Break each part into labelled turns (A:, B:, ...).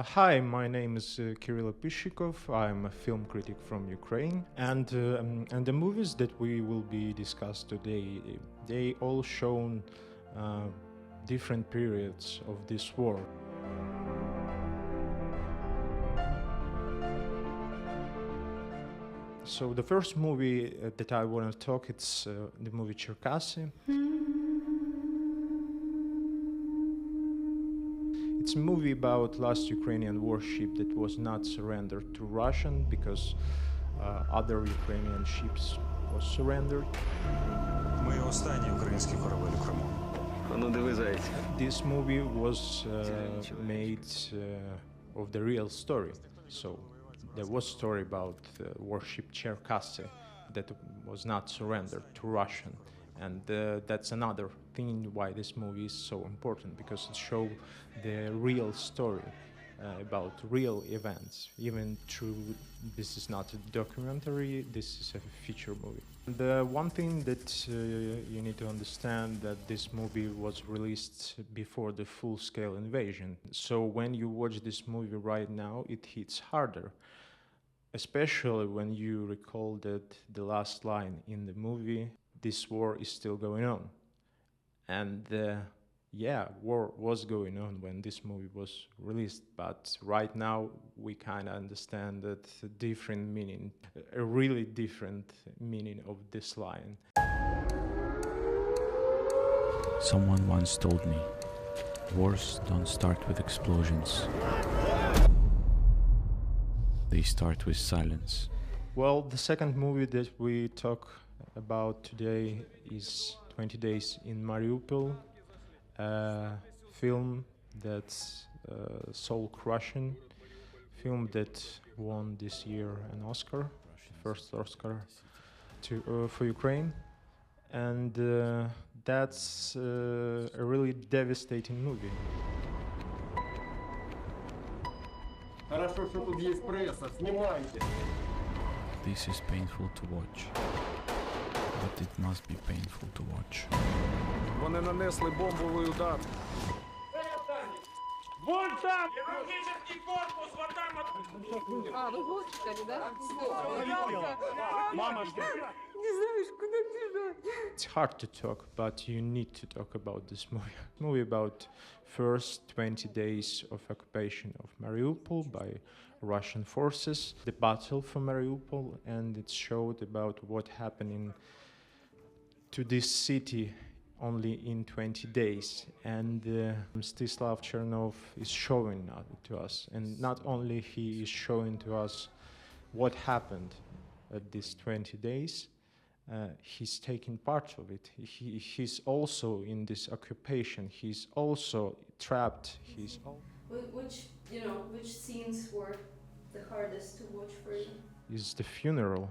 A: Hi, my name is Kyrylo Pyshchykov. I'm a film critic from Ukraine, and the movies that we will be discussed today, they all shown different periods of this war. So the first movie that I want to talk, it's the movie Chchassi. It's a movie about last Ukrainian warship that was not surrendered to Russian because other Ukrainian ships was surrendered.
B: Ми останній український корабель у Криму.
A: This movie was made of the real story. So there was story about warship Chchassi that was not surrendered to Russian. And that's another thing why this movie is so important, because it shows the real story about real events. Even true, this is not a documentary, this is a feature movie. The one thing that you need to understand that this movie was released before the full-scale invasion. So when you watch this movie right now, it hits harder. Especially when you recall that the last line in the movie, this war is still going on. And war was going on when this movie was released, but right now we kind of understand that a really different meaning of this line.
C: Someone once told me, wars don't start with explosions. They start with silence.
A: Well, the second movie that we talk about today is 20 Days in Mariupol, a film that's soul-crushing, film that won this year an Oscar, first Oscar for Ukraine, and that's a really devastating movie.
C: This is painful to watch, but it must be painful to watch.
D: Вони нанесли бомбовий удар.
E: Вон там! Хирургический корпус, вот там вот!
F: А, вы в госпитале, да?
E: Мамочка!
F: Не знаешь, куда бежать.
A: It's hard to talk, but you need to talk about this movie. Movie about first 20 days of occupation of Mariupol by Russian forces, the battle for Mariupol, and it showed about what happening to this city only in 20 days. And Mstislav Chernov is showing to us, and not only he is showing to us what happened at these 20 days, he's taking part of it. He's also in this occupation. He's also trapped.
G: Which scenes were the hardest to watch for you?
A: Is the funeral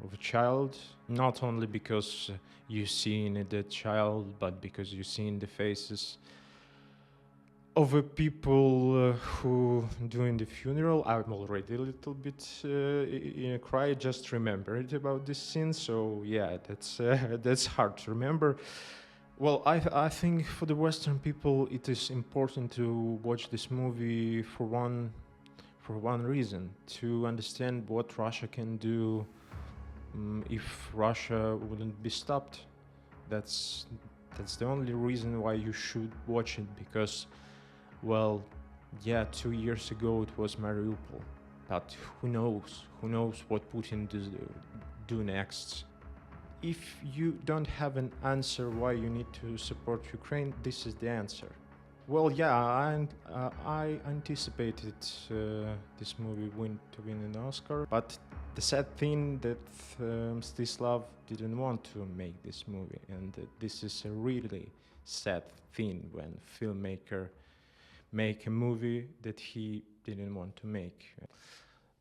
A: of a child, not only because you see in the child, but because you see in the faces of the people who doing the funeral. I'm already a little bit in a cry, just remembered about this scene, so yeah, that's hard to remember. Well, I think for the Western people it is important to watch this movie for one reason, to understand what Russia can do if Russia wouldn't be stopped. That's the only reason why you should watch it, because, well, yeah, 2 years ago it was Mariupol, but who knows what Putin do next. If you don't have an answer why you need to support Ukraine, this is the answer. Well, yeah, I anticipated this movie to win an Oscar, but the sad thing that Mstislav didn't want to make this movie, and this is a really sad thing when filmmaker make a movie that he didn't want to make.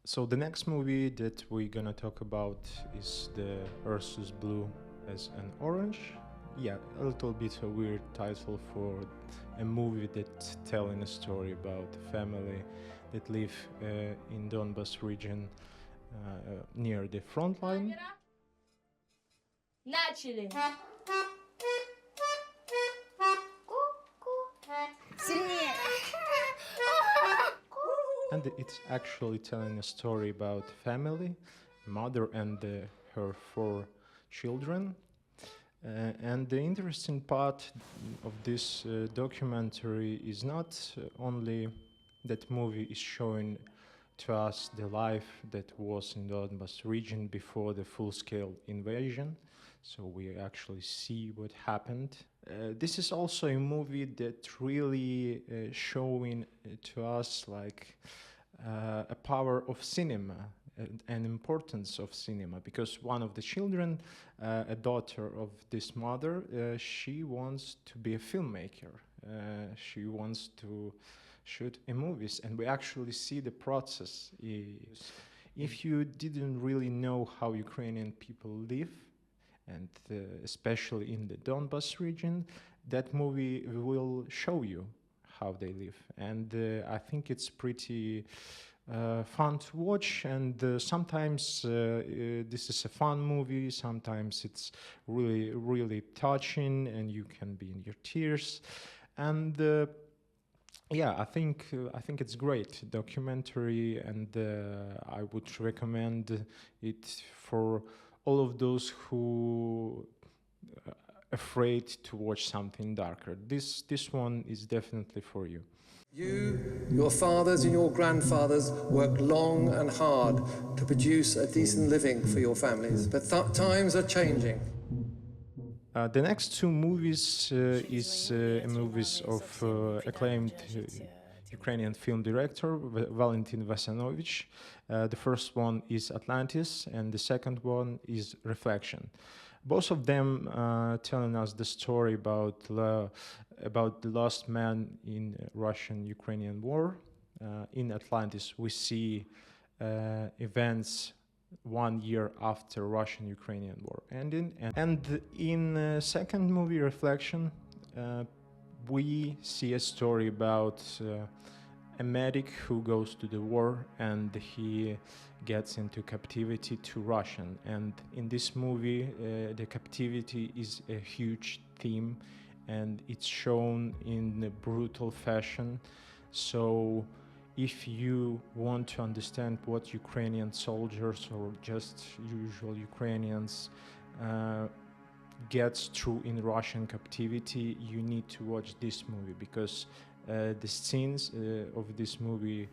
A: So the next movie that we're gonna talk about is the Ursus Blue as an Orange. Yeah, a little bit a weird title for a movie that telling a story about a family that live in Donbas region near the front line.
G: Начали!
F: Сильнее!
A: And it's actually telling a story about family, mother and her 4 children. And the interesting part of this documentary is not only that movie is showing to us the life that was in the Donbas region before the full-scale invasion, so we actually see what happened. This is also a movie that really showing to us like a power of cinema and importance of cinema, because one of the children, a daughter of this mother, she wants to be a filmmaker. She wants to shoot in movies, and we actually see the process. If you didn't really know how Ukrainian people live, and especially in the Donbas region, that movie will show you how they live. And I think it's pretty fun to watch, and sometimes this is a fun movie, sometimes it's really, really touching, and you can be in your tears. And yeah, I think it's great documentary, and I would recommend it for all of those who afraid to watch something darker. This one is definitely for you.
H: You, your fathers and your grandfathers worked long and hard to produce a decent living for your families, but times are changing.
A: The next 2 movies is movies of acclaimed Ukrainian film director Valentin Vasanovich. The first one is Atlantis, and the second one is Reflection. Both of them telling us the story about the lost man in Russian-Ukrainian war. In Atlantis, we see events 1 year after Russian-Ukrainian war ending. And in second movie, Reflection, we see a story about a medic who goes to the war, and he gets into captivity to Russian. And in this movie, the captivity is a huge theme, and it's shown in a brutal fashion. So if you want to understand what Ukrainian soldiers or just usual Ukrainians gets through in Russian captivity, you need to watch this movie, because the scenes of this movie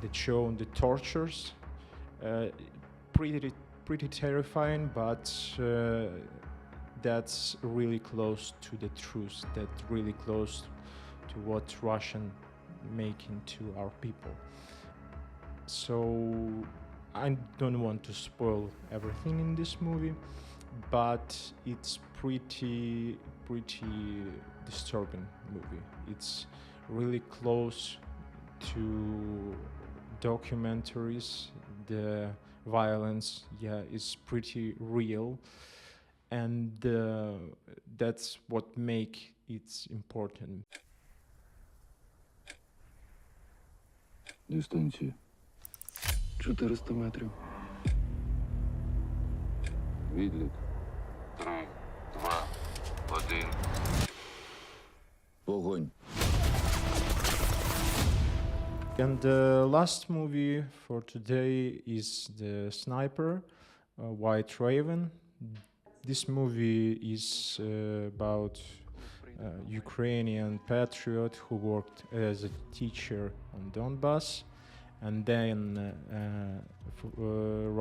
A: that show the tortures, pretty terrifying, but that's really close to the truth, that's really close to what Russian making to our people. So I don't want to spoil everything in this movie, but it's pretty disturbing movie. It's really close to documentaries. The violence, is pretty real, and that's what make it important.
I: Дистанція 400 метрів. Відлік 3, 2, 1. Вогонь.
A: And the last movie for today is The Sniper, White Raven. This movie is about a Ukrainian patriot who worked as a teacher on Donbas, and then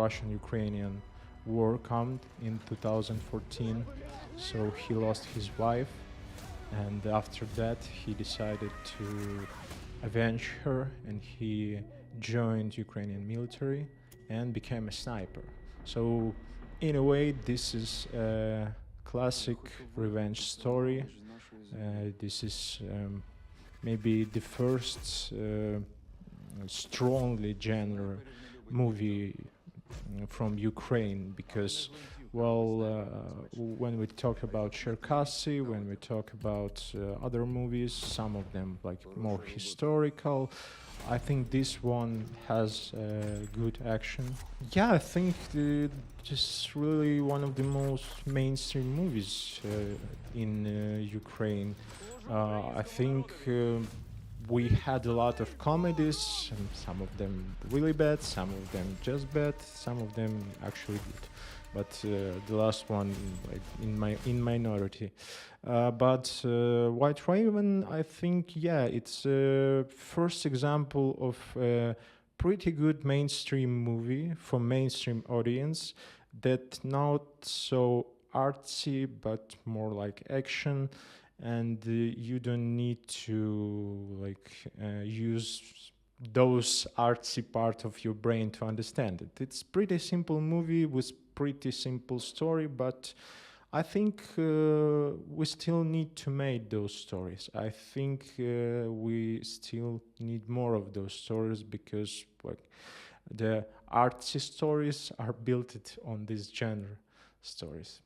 A: Russian-Ukrainian war came in 2014, so he lost his wife, and after that he decided to avenge her, and he joined Ukrainian military and became a sniper. So in a way, this is a classic revenge story. This is maybe the first strongly genre movie from Ukraine, because when we talk about Chchassi, when we talk about other movies, some of them like more historical, I think this one has good action. Yeah, I think just really one of the most mainstream movies in Ukraine. I think we had a lot of comedies, and some of them really bad, some of them just bad, some of them actually good. But the last one, like in minority. But White Raven, I think, yeah, it's a first example of a pretty good mainstream movie for mainstream audience that not so artsy, but more like action, and you don't need to use those artsy part of your brain to understand it. It's pretty simple movie with pretty simple story, but I think we still need to make those stories. I think we still need more of those stories, because like the artsy stories are built on this genre stories.